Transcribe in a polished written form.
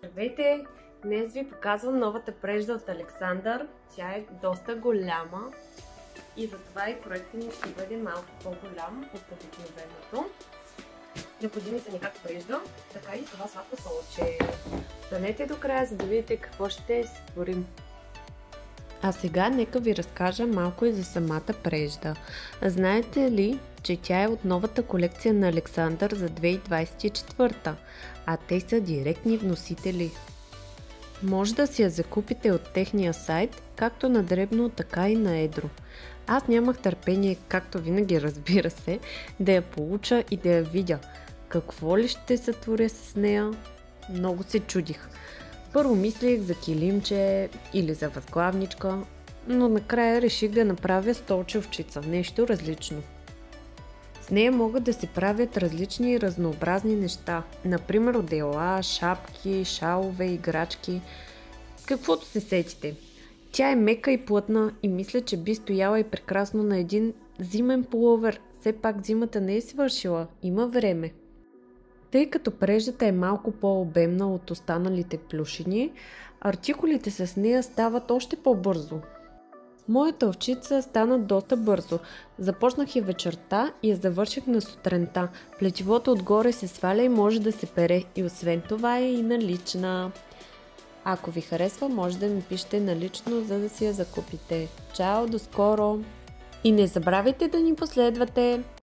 Здравейте! Днес ви показвам новата прежда от Александър. Тя е доста голяма и затова и проектът ни ще бъде малко по-голям от обикновеното. Необходими са ни както прежда, така и това сладко солче. Останете до края, за да видите какво ще створим. А сега нека ви разкажа малко и за самата прежда. Знаете ли, че тя е от новата колекция на Александър за 2024, а те са директни вносители. Може да си я закупите от техния сайт, както на дребно, така и на едро. Аз нямах търпение, както винаги разбира се, да я получа и да я видя. Какво ли ще сътворя с нея? Много се чудих. Първо мислих за килимче или за възглавничка, но накрая реших да направя столчевчица, нещо различно. С нея могат да се правят различни и разнообразни неща, например одеяла, шапки, шалове, играчки, каквото се сетите. Тя е мека и плътна и мисля, че би стояла и прекрасно на един зимен пуловер. Все пак зимата не е свършила, има време. Тъй като преждата е малко по-обемна от останалите плюшени, артикулите с нея стават още по-бързо. Моята овчица стана доста бързо. Започнах я вечерта и я завърших на сутринта. Плетивото отгоре се сваля и може да се пере. И освен това е и налична. Ако ви харесва, може да ми пишете налично, за да си я закупите. Чао, до скоро! И не забравяйте да ни последвате!